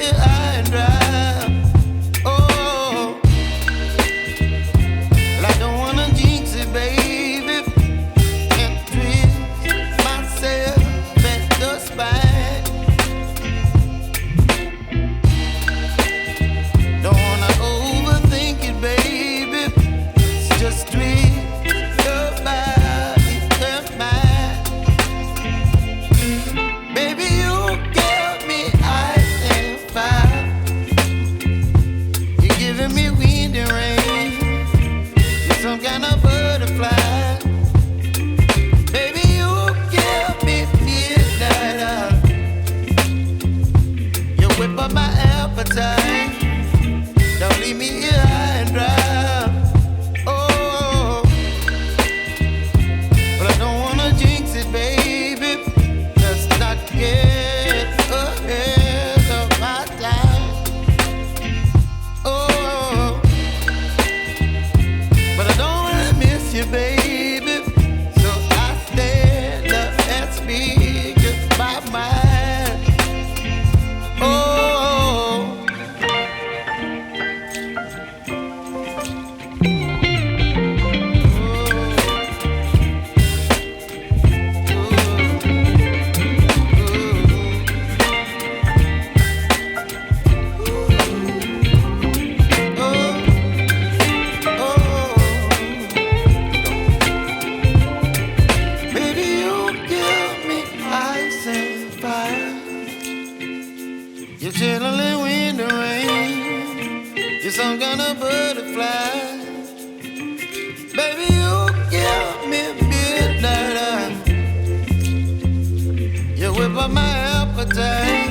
here high and dry. Oh, well, I don't wanna jinx it, baby, and twist myself at the spine. Don't wanna overthink it, baby. It's just twist your body and mine. Baby, you give me ice and fire. You're giving me wind and rain. You're some kind of butterfly. Baby, you give me midnight. You whip up my appetite. Don't leave me here high and dry. Oh, but I don't wanna jinx it, baby. Let's not get ahead of my time. Oh, but I don't wanna miss you, baby. So I stand up and speak my mind. Oh. Baby, you give me ice and fire. You're chilling wind and rain. You're some kind of butterfly. Baby, you give me midnight. You whip up my appetite.